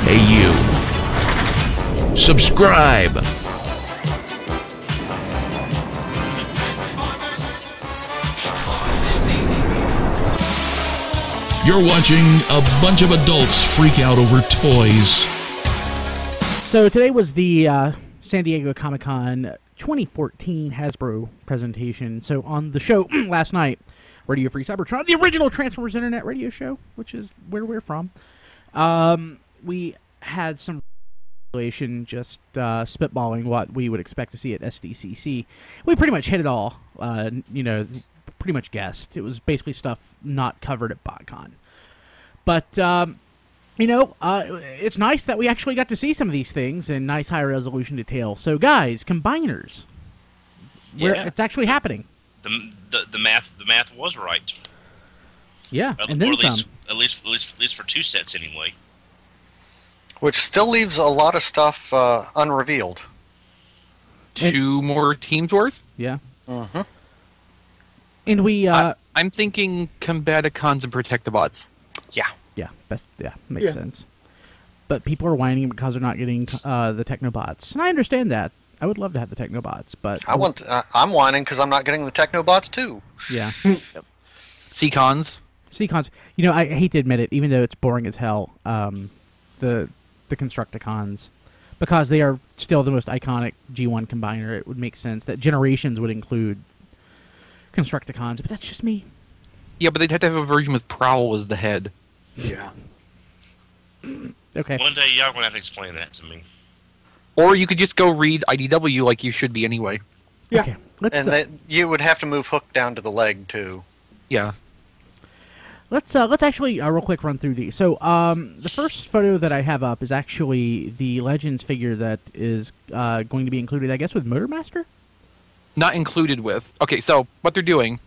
Hey, you. Subscribe. You're watching a bunch of adults freak out over toys. So today was the San Diego Comic-Con 2014 Hasbro presentation. So on the show last night, Radio Free Cybertron, the original Transformers Internet radio show, which is where we're from, we had some relation just spitballing what we would expect to see at SDCC. We pretty much hit it all, pretty much guessed. It was basically stuff not covered at BotCon. But, it's nice that we actually got to see some of these things in nice high-resolution detail. So, guys, combiners. Yeah. It's actually happening. The math was right. Yeah, and then some. At least for two sets anyway. Which still leaves a lot of stuff unrevealed. Two more teams worth? Yeah. Mm-hmm. And we... I'm thinking Combaticons and Protectobots. Yeah. Yeah, makes sense. But people are whining because they're not getting the Technobots. And I understand that. I would love to have the Technobots, but... I'm whining because I'm not getting the Technobots, too. Yeah. Seacons. I hate to admit it, even though it's boring as hell, the Constructicons, because they are still the most iconic G1 combiner, it would make sense that Generations would include Constructicons, but that's just me. Yeah, but they'd have to have a version with Prowl as the head. Yeah. Okay. One day y'all gonna have to explain that to me. Or you could just go read IDW like you should be anyway. Yeah. Okay. You would have to move Hook down to the leg, too. Yeah. Let's actually real quick run through these. So the first photo that I have up is actually the Legends figure that is going to be included, I guess, with Motormaster? Not included with. Okay, so what they're doing,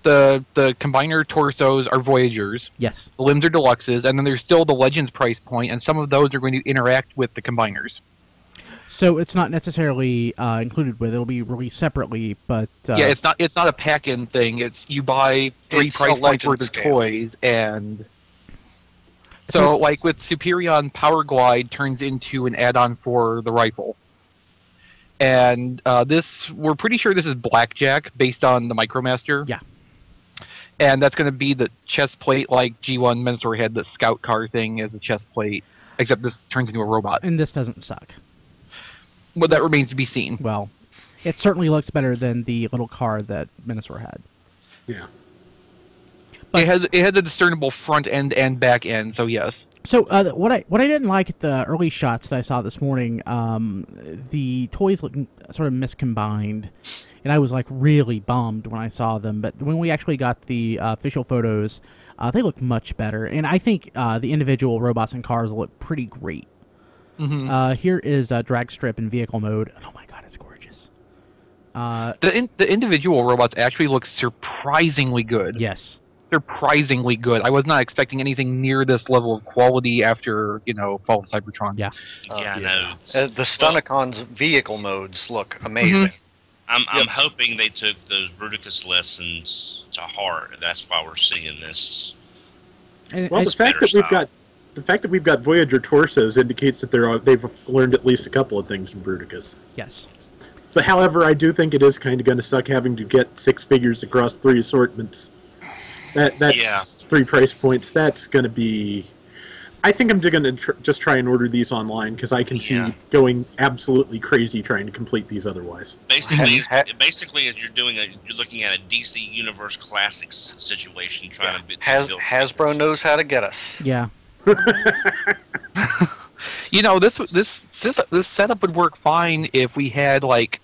the combiner torsos are Voyagers. Yes. The limbs are Deluxes, and then there's still the Legends price point, and some of those are going to interact with the combiners. So it's not necessarily included with. It'll be released separately, but yeah, it's not a pack-in thing. It's you buy three price points worth of toys, and so like with Superion, Power Glide turns into an add-on for the rifle. And we're pretty sure this is Blackjack based on the Micromaster. Yeah. And that's going to be the chest plate like G1 Minotaur had the scout car thing as a chest plate, except this turns into a robot. And this doesn't suck. Well, that remains to be seen. Well, it certainly looks better than the little car that Minotaur had. Yeah. But it had a discernible front end and back end, so yes. So what I didn't like at the early shots that I saw this morning, the toys looking sort of miscombined, and I was like really bummed when I saw them. But when we actually got the official photos, they look much better, and I think the individual robots and cars look pretty great. Mm-hmm. Here is drag strip in vehicle mode. Oh my god, it's gorgeous. The individual robots actually look surprisingly good. Yes. Surprisingly good. I was not expecting anything near this level of quality after, Fall of Cybertron. Yeah. I know. The Stunticon's vehicle modes look amazing. I'm hoping they took those Bruticus lessons to heart. That's why we're seeing this. And Well, the fact that we've got Voyager torsos indicates that they've learned at least a couple of things from Bruticus. yes. But however, I do think it is kind of going to suck having to get 6 figures across 3 assortments. That's 3 price points. That's going to be... I think I'm going to just try and order these online because I can see going absolutely crazy trying to complete these otherwise. Basically, you're looking at a DC Universe Classics situation, trying to Hasbro knows how to get us. Yeah. This setup would work fine if we had like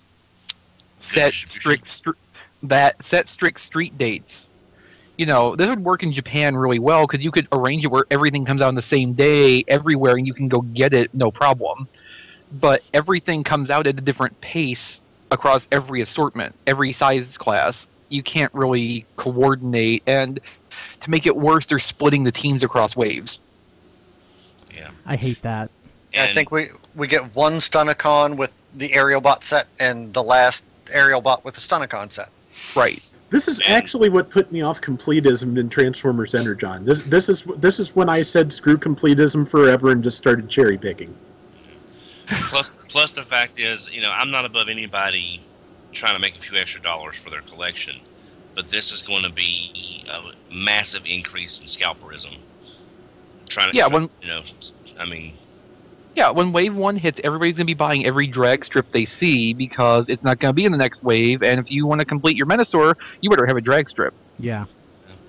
set strict street dates. This would work in Japan really well because you could arrange it where everything comes out on the same day everywhere and you can go get it, no problem. But everything comes out at a different pace across every assortment, every size class. You can't really coordinate, and to make it worse, they're splitting the teams across waves. Yeah. I hate that. I think we get one Stunticon with the Aerial Bot set and the last Aerial Bot with the Stunticon set. Right. This is actually what put me off completism in Transformers Energon. This is when I said screw completism forever and just started cherry picking. Plus the fact is, I'm not above anybody trying to make a few extra dollars for their collection, but this is going to be a massive increase in scalperism. When Wave 1 hits, everybody's going to be buying every drag strip they see because it's not going to be in the next wave, and if you want to complete your Menasor, you better have a drag strip. Yeah.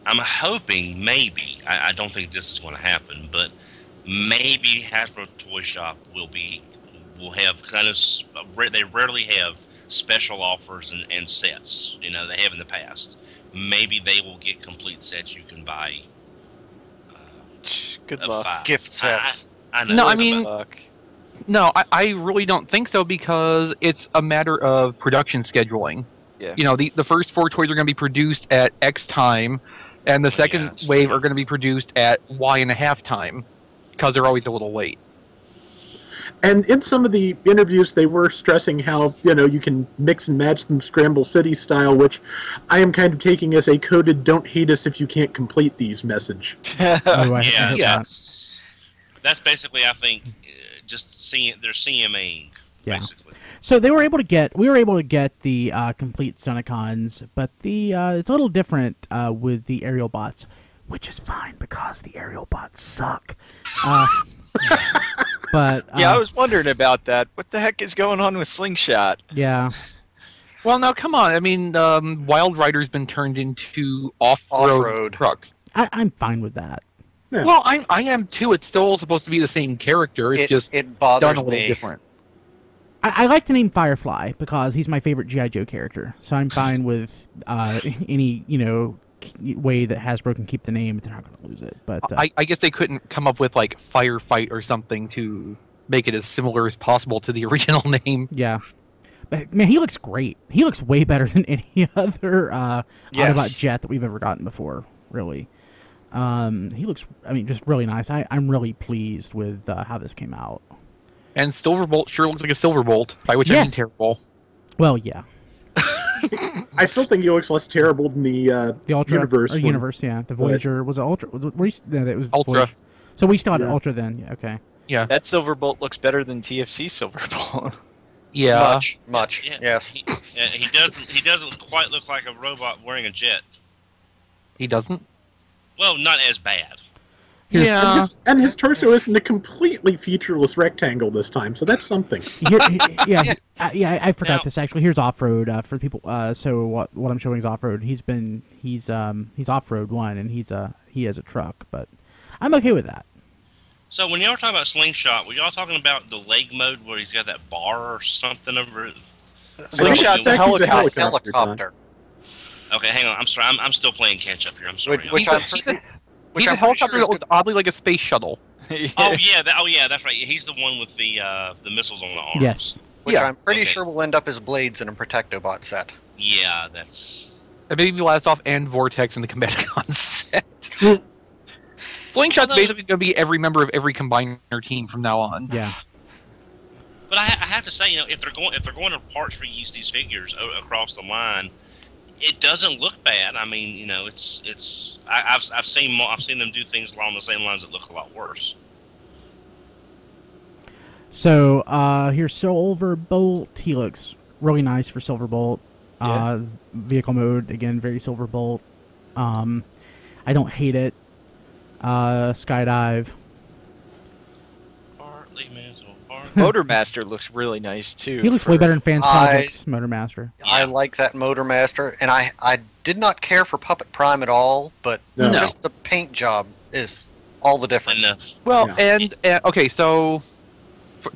I'm hoping, maybe, I don't think this is going to happen, but maybe Hasbro Toy Shop will have they rarely have special offers and sets, they have in the past. Maybe they will get complete sets you can buy. Good luck. Gift sets. I know. No, I mean, I really don't think so because it's a matter of production scheduling. Yeah. The first 4 toys are going to be produced at X time, and the second wave are going to be produced at Y and a half time because they're always a little late. And in some of the interviews, they were stressing how, you can mix and match them Scramble City style, which I am kind of taking as a coded "don't hate us if you can't complete these" message. That's basically, I think, just they're CMAing, basically. So we were able to get the complete Stunticons, but it's a little different with the aerial bots, which is fine because the aerial bots suck. But I was wondering about that. What the heck is going on with Slingshot? Yeah. Well, now come on. I mean, Wild Rider's been turned into off-road truck. I'm fine with that. Yeah. Well, I am too. It's still supposed to be the same character. It's just bothers done a little me. different. I like to name Firefly because he's my favorite G.I. Joe character. So I'm fine with any way that Hasbro can keep the name. They're not going to lose it. But I guess they couldn't come up with like Firefight or something to make it as similar as possible to the original name. Yeah. But man, he looks great. He looks way better than any other Autobot jet that we've ever gotten before. Really. He looks, just really nice. I'm really pleased with how this came out. And Silverbolt sure looks like a Silverbolt, by which I mean terrible. Well, yeah. I still think he looks less terrible than the Ultra universe. Universe, yeah. The Voyager was it Ultra? It was Ultra. Voyager. So we still had Ultra then. Yeah, okay. Yeah. That Silverbolt looks better than TFC Silverbolt. Yeah. Much. Yeah. Yes. He doesn't quite look like a robot wearing a jet. He doesn't? Well, not as bad. Yeah. And his torso isn't a completely featureless rectangle this time, so that's something. I forgot this actually. Here's off-road for people. So what I'm showing is off-road. He's off-road 1, and he has a truck, but I'm okay with that. So when y'all were talking about Slingshot, were y'all talking about the leg mode where he's got that bar or something over it? Slingshot's a helicopter. Okay, hang on. I'm sorry. I'm still playing catch up here. I'm sorry. He's a helicopter that looks oddly like a space shuttle. Oh yeah, that's right. He's the one with the missiles on the arms. Yes. Which I'm pretty sure will end up as blades in a Protectobot set. Yeah, that's. And maybe Blast-Off and Vortex in the Combaticon set. Slingshot's basically going to be every member of every Combiner team from now on. Yeah. But I have to say, if they're going to parts reuse these figures across the line, it doesn't look bad. I mean, it's I've seen them do things along the same lines that look a lot worse. So here's Silverbolt. He looks really nice for Silverbolt. Vehicle mode again, very Silverbolt. I don't hate it. Skydive. Motormaster looks really nice too. He looks way better than Fans Projects Motormaster. I like that Motormaster, and I did not care for Puppet Prime at all, but just the paint job is all the difference. Well, okay, so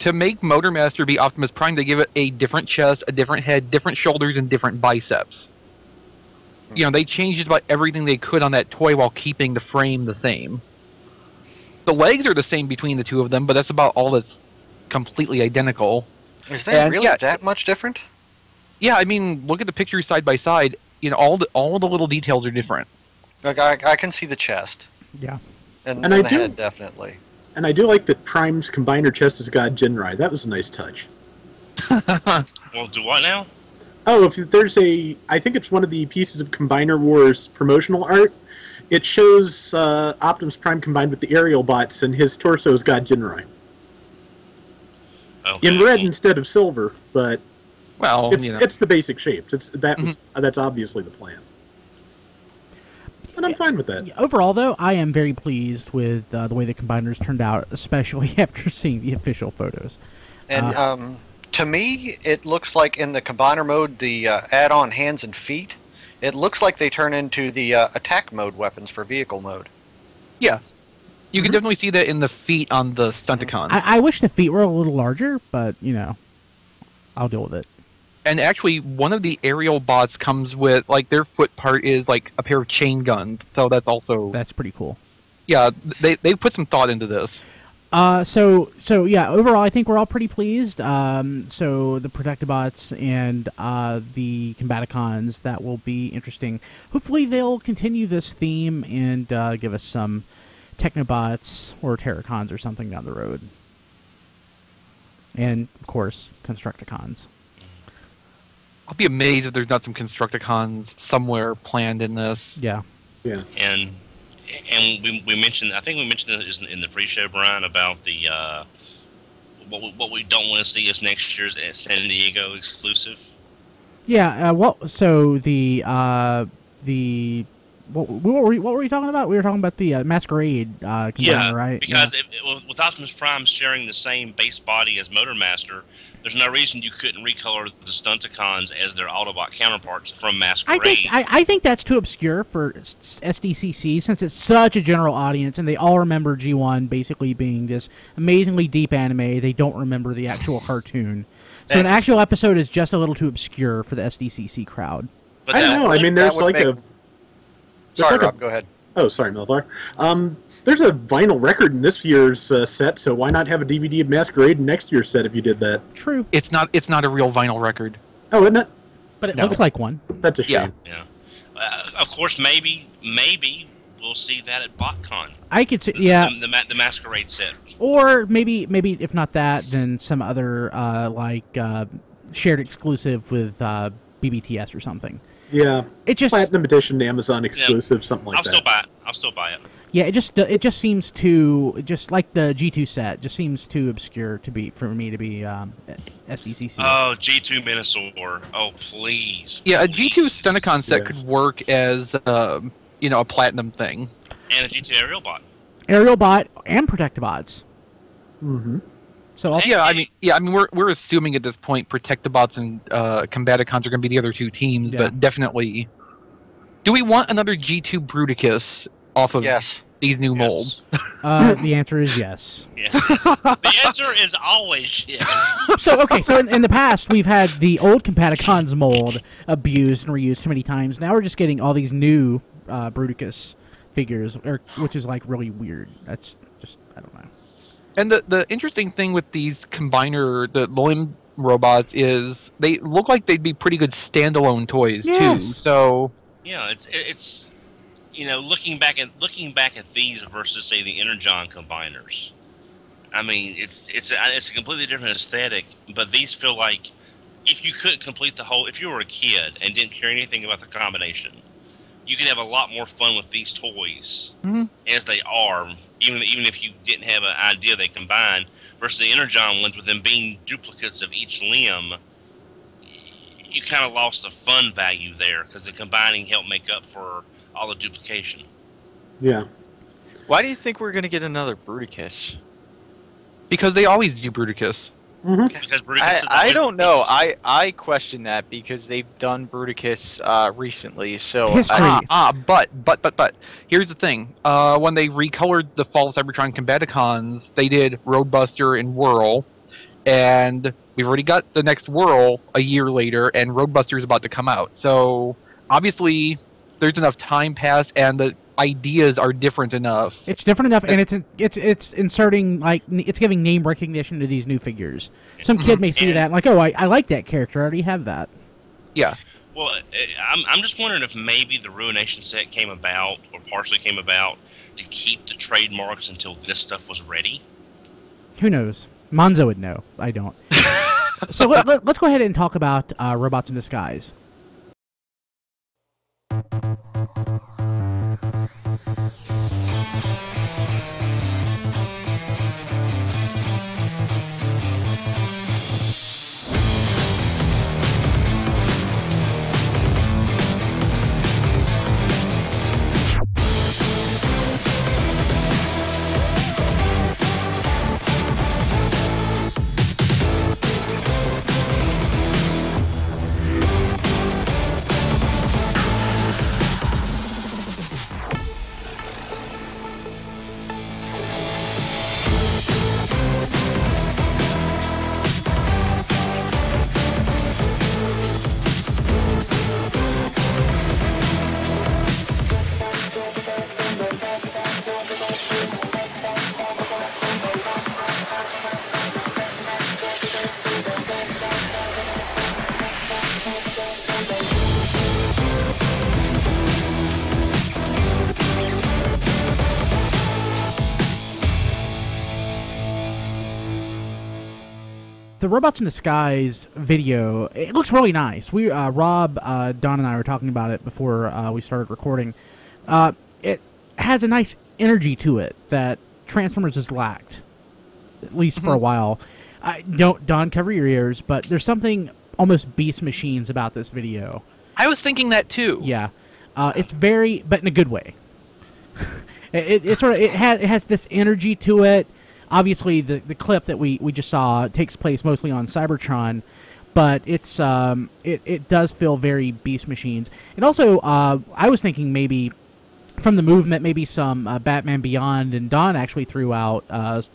to make Motormaster be Optimus Prime, they give it a different chest, a different head, different shoulders, and different biceps. They changed about everything they could on that toy while keeping the frame the same. The legs are the same between the two of them, but that's about all that's completely identical. Is that really that much different? Yeah, I mean, look at the pictures side by side. All the little details are different. Like I can see the chest. Yeah. And the head, definitely. And I do like that Prime's Combiner chest has got Jinrai. That was a nice touch. Well, do what now? Oh, if there's I think it's one of the pieces of Combiner Wars promotional art. It shows Optimus Prime combined with the aerial bots, and his torso is God Jinrai. Okay. In red instead of silver, but Well, it's the basic shapes. That's obviously the plan. And I'm fine with that. Overall, though, I am very pleased with the way the combiners turned out, especially after seeing the official photos. And to me, it looks like in the combiner mode, the add-on hands and feet, it looks like they turn into the attack mode weapons for vehicle mode. Yeah. You can definitely see that in the feet on the Stunticons. I wish the feet were a little larger, but, I'll deal with it. And actually, one of the aerial bots comes with, their foot part is, a pair of chain guns. So that's also... That's pretty cool. Yeah, they put some thought into this. So yeah, overall, I think we're all pretty pleased. So the Protectobots and the Combaticons, that will be interesting. Hopefully they'll continue this theme and give us some Technobots or Terracons or something down the road. And, of course, Constructicons. I'll be amazed if there's not some Constructicons somewhere planned in this. Yeah. Yeah. And we mentioned, I think we mentioned this in the pre-show, Brian, about the what we don't want to see is next year's San Diego exclusive. Yeah. So what were we talking about? We were talking about the Masquerade combiner, right? Because with Optimus Prime sharing the same base body as Motormaster, there's no reason you couldn't recolor the Stunticons as their Autobot counterparts from Masquerade. I think that's too obscure for SDCC, since it's such a general audience, and they all remember G1 basically being this amazingly deep anime. They don't remember the actual cartoon. So an actual episode is just a little too obscure for the SDCC crowd. But I don't know. I mean, there's Sorry, Rob, go ahead. Oh, sorry, Melvar. There's a vinyl record in this year's set, so why not have a DVD of Masquerade in next year's set if you did that? True. It's not a real vinyl record. Oh, isn't it? But it looks like one. That's a shame. Yeah. Of course, maybe we'll see that at BotCon. I could see, yeah. The Masquerade set. Or maybe if not that, then some other shared exclusive with BBTS or something. Yeah, it just Platinum Edition, Amazon exclusive, something like that. I'll still buy it. Yeah, it just seems too, just like the G2 set, just seems too obscure for me to be SDCC. Oh, G2 Minosaur. Oh, please. Yeah, a G2 Stunticon set could work as a platinum thing. And a G2 Aerial Bot. Aerial Bot and Protectobots. Mm-hmm. So I mean, we're assuming at this point Protectobots and Combaticons are going to be the other two teams, but definitely. Do we want another G2 Bruticus off of these new molds? The answer is yes. Yes. The answer is always yes. So in the past we've had the old Combaticons mold abused and reused too many times. Now we're just getting all these new Bruticus figures, which is really weird. That's just, I don't know. And the interesting thing with these the limb robots is they look like they'd be pretty good standalone toys too. So yeah, it's looking back at these versus say the Energon combiners. I mean, it's a completely different aesthetic, but these feel like if you couldn't complete if you were a kid and didn't care anything about the combination, you could have a lot more fun with these toys as they are. Even if you didn't have an idea they combine, versus the Energon ones with them being duplicates of each limb, you kind of lost the fun value there because the combining helped make up for all the duplication. Yeah. Why do you think we're going to get another Bruticus? Because they always do Bruticus. Mm-hmm. Because Bruticus I don't know. I question that because they've done Bruticus recently. So but here's the thing. When they recolored the Fall Cybertron Combaticons, they did Roadbuster and Whirl, and we've already got the next Whirl a year later, and Roadbuster is about to come out. So obviously, there's enough time passed, and the ideas are different enough. It's different enough, and it's inserting it's giving name recognition to these new figures. Some kid may see that I like that character. I already have that. Yeah. Well, I'm just wondering if maybe the Ruination set came about or partially came about to keep the trademarks until this stuff was ready. Who knows? Monzo would know. I don't. So let's go ahead and talk about Robots in Disguise. The Robots in Disguise video, it looks really nice. We, Rob, Don, and I were talking about it before we started recording. It has a nice energy to it that Transformers has lacked, at least for a while. Don, cover your ears, but there's something almost Beast Machines about this video. I was thinking that too. Yeah, it's very, but in a good way. it has this energy to it. Obviously, the clip that we just saw takes place mostly on Cybertron, but it's it does feel very Beast Machines. And also, I was thinking maybe from the movement, maybe some Batman Beyond, and Don actually threw out.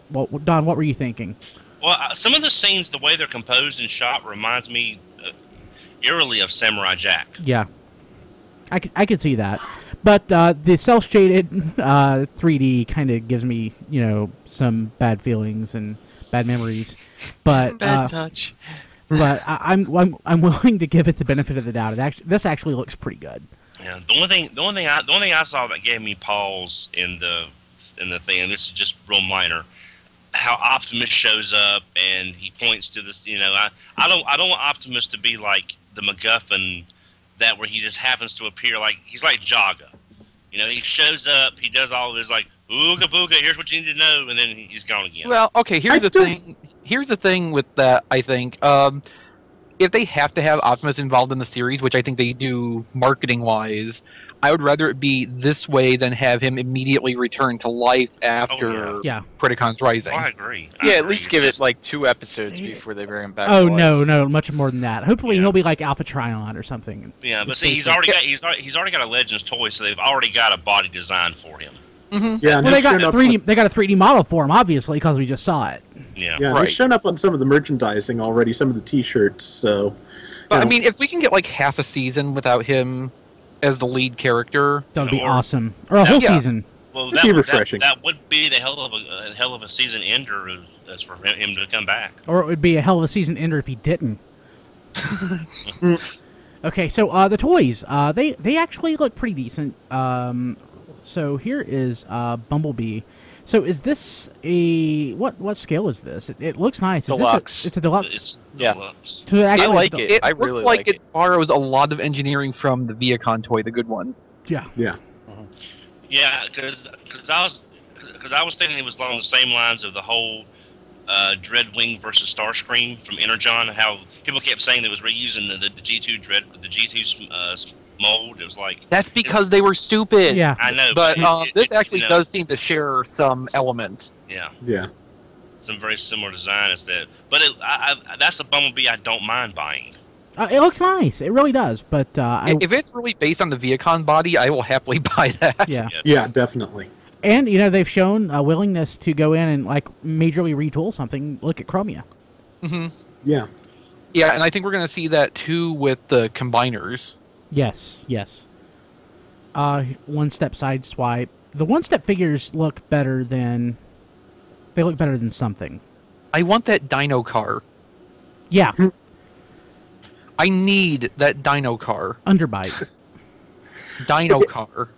Well, Don, what were you thinking? Well, some of the scenes, the way they're composed and shot, reminds me eerily of Samurai Jack. Yeah, I could see that. But the cel-shaded 3D kind of gives me, some bad feelings and bad memories. But Bad touch. But I'm willing to give it the benefit of the doubt. This actually looks pretty good. Yeah, the only thing I saw that gave me pause in the thing, and this is just real minor, how Optimus shows up and he points to this. I don't want Optimus to be like the MacGuffin. That where he just happens to appear like he's like Jaga, he shows up, he does all of his like ooga booga, here's what you need to know, and then he's gone again. Well, okay, here's the thing. Here's the thing with that. I think if they have to have Optimus involved in the series, which I think they do marketing wise, I would rather it be this way than have him immediately return to life after Predacon's Rising. I agree. At least give it like 2 episodes before they bring him back. Oh to life. no, much more than that. Hopefully he'll be like Alpha Trion or something. Yeah, but see, he's already got a Legends toy, so they've already got a body design for him. Mm-hmm. Yeah, well, they got a 3D model for him, obviously, because we just saw it. Yeah, right. He's shown up on some of the merchandising already, some of the T-shirts. So, but I mean, if we can get like half a season without him as the lead character, that would be awesome. Or a whole season. Well, that'd be refreshing. That would be the hell of a season ender as for him to come back. Or it would be a hell of a season ender if he didn't. Okay, so the toys, they actually look pretty decent. So here is Bumblebee. So is this what scale is this? It looks nice. Deluxe. It's a deluxe. It's Yeah. deluxe. So I like it. I really looks like like it. it borrows a lot of engineering from the Viacon toy, the good one. Yeah. Yeah. Yeah, because I was thinking it was along the same lines of the whole Dreadwing versus Starscream from Energon. How people kept saying that it was reusing the G2 mold. It was like that's because they were stupid. Yeah, I know, but this actually does seem to share some elements. Yeah, yeah, some very similar design as that. But that's a Bumblebee I don't mind buying. It looks nice. It really does. But if it's really based on the Viacon body, I will happily buy that. Yeah, Yes. Yeah, definitely. And they've shown a willingness to go in and like majorly retool something. Look at Chromia. Mm-hmm. Yeah. Yeah, and I think we're going to see that too with the combiners. Yes. One-step side swipe. The one-step figures look better than something. I want that Dino car. Yeah. I need that Dino car. Underbite. Dino car.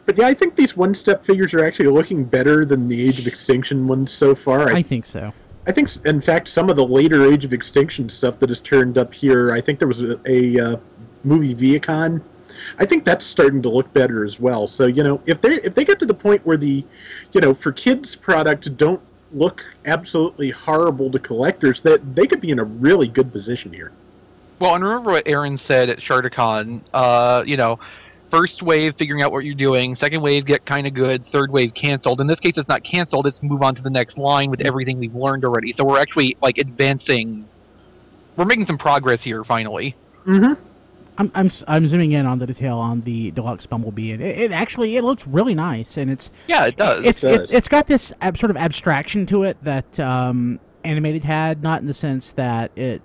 But yeah, I think these one-step figures are actually looking better than the Age of Extinction ones so far. I think so. I think, in fact, some of the later Age of Extinction stuff that has turned up here, I think there was a movie Viacon. I think that's starting to look better as well. So, if they get to the point where the, for kids products don't look absolutely horrible to collectors, that they could be in a really good position here. Well, and remember what Aaron said at Sharticon, first wave, figuring out what you're doing. Second wave, get kind of good. Third wave, canceled. In this case, it's not canceled. It's move on to the next line with everything we've learned already. So we're actually, advancing. We're making some progress here, finally. Mm-hmm. I'm zooming in on the detail on the deluxe Bumblebee, and it looks really nice, and it does. It's got this sort of abstraction to it that Animated had, not in the sense that it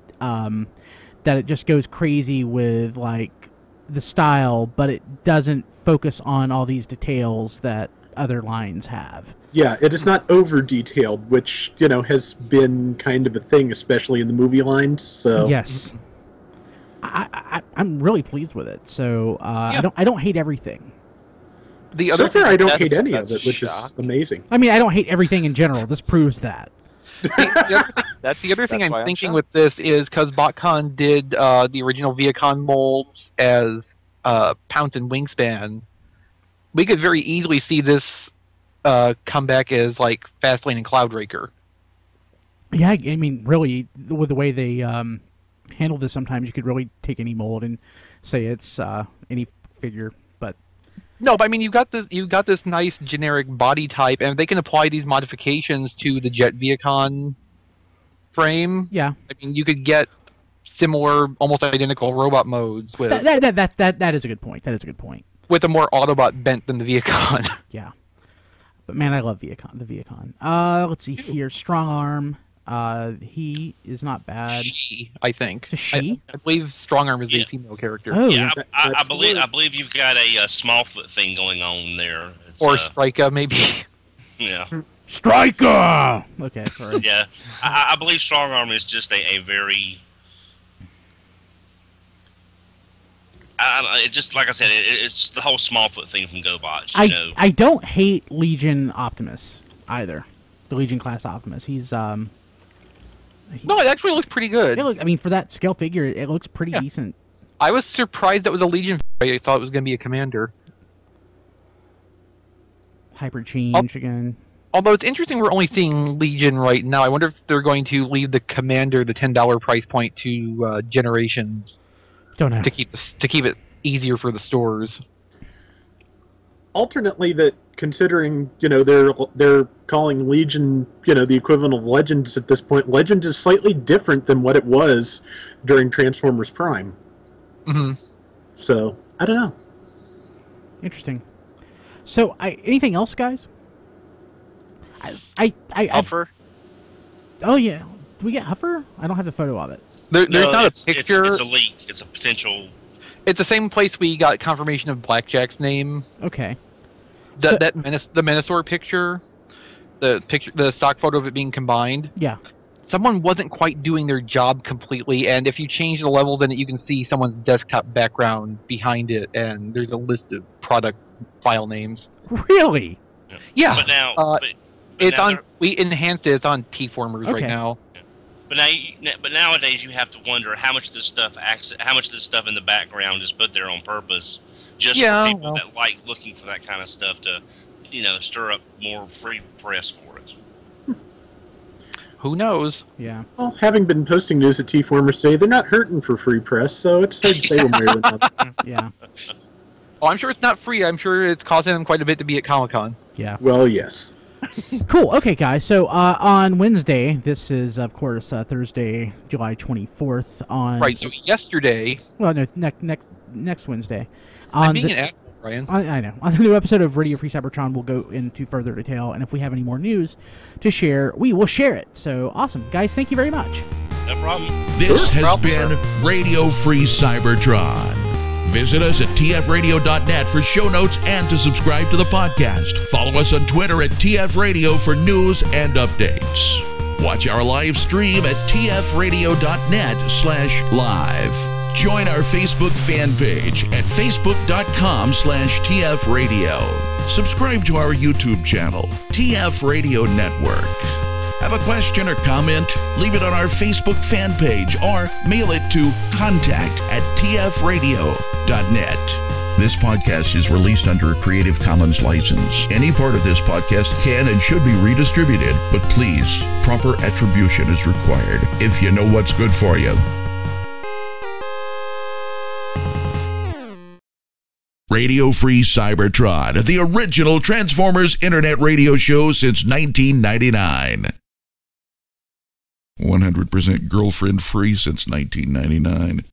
just goes crazy with the style, but it doesn't focus on all these details that other lines have. Yeah, it is not over detailed, which has been kind of a thing, especially in the movie lines. So yes. I'm really pleased with it. So I don't hate everything. So far, I don't hate any of it, which is amazing. I mean, I don't hate everything in general. This proves that. That's the other thing I'm thinking with this is because BotCon did the original Viacon molds as Pounce and Wingspan. We could very easily see this come back as Fastlane and Cloudraker. Yeah, I mean, really, with the way they handle this, sometimes you could really take any mold and say it's any figure, but no. But I mean, you've got this nice generic body type, and they can apply these modifications to the Jet Viacon frame. Yeah, I mean, you could get similar, almost identical robot modes with that is a good point. That is a good point. With a more Autobot bent than the Viacon. Yeah, but man, I love Viacon. The Viacon. Let's see here. Strong Arm. He is not bad. She, I think. She? I believe Strongarm is a female character. Oh, yeah. I believe you've got a Smallfoot thing going on there. It's, or Striker, maybe. Yeah. Striker! Okay, sorry. Yeah. I believe Strongarm is just a very... it just, like I said, it's the whole Smallfoot thing from GoBots. I don't hate Legion Optimus either. The Legion class Optimus. He's no, it actually looks pretty good. I mean, for that scale figure, it looks pretty decent. I was surprised that was a Legion figure. I thought it was going to be a Commander. Hyper change again. Although it's interesting, we're only seeing Legion right now. I wonder if they're going to leave the Commander, the $10 price point, to Generations. Don't know. To keep it easier for the stores. Alternately, that considering they're calling Legion the equivalent of Legends at this point, Legends is slightly different than what it was during Transformers Prime. Mm-hmm. So I don't know. Interesting. So anything else, guys? Huffer. Oh yeah, do we get Huffer? I don't have a photo of it. There's not a picture. It's a leak. It's a potential. It's the same place we got confirmation of Blackjack's name. Okay. The Menasor picture, the stock photo of it being combined. Yeah. Someone wasn't quite doing their job completely, and if you change the levels in it, you can see someone's desktop background behind it, and there's a list of product file names. Really? Yeah. But now, it's on. We enhanced it. It's on T-Formers right now. But nowadays you have to wonder how much of this stuff in the background is put there on purpose, just for people that like looking for that kind of stuff to, stir up more free press for it. Who knows? Yeah. Well, having been posting news at T-Formers today, they're not hurting for free press, so it's hard to say one way or another. Yeah. Oh, I'm sure it's not free. I'm sure it's costing them quite a bit to be at Comic-Con. Yeah. Well, yes. Cool. Okay, guys. So on Wednesday, this is of course Thursday, July 24th. Right. So yesterday. Well, no, next Wednesday. I'm being an asshole, Brian. I know. On the new episode of Radio Free Cybertron, we'll go into further detail, and if we have any more news to share, we will share it. So awesome, guys! Thank you very much. No problem. This has been Radio Free Cybertron. Visit us at tfradio.net for show notes and to subscribe to the podcast. Follow us on Twitter at tfradio for news and updates. Watch our live stream at tfradio.net/live. Join our Facebook fan page at facebook.com/tfradio. Subscribe to our YouTube channel, TF Radio Network. Have a question or comment? Leave it on our Facebook fan page or mail it to contact@tfradio.net. This podcast is released under a Creative Commons license. Any part of this podcast can and should be redistributed, but please, proper attribution is required if you know what's good for you. Radio Free Cybertron, the original Transformers Internet radio show since 1999. 100% girlfriend free since 1999.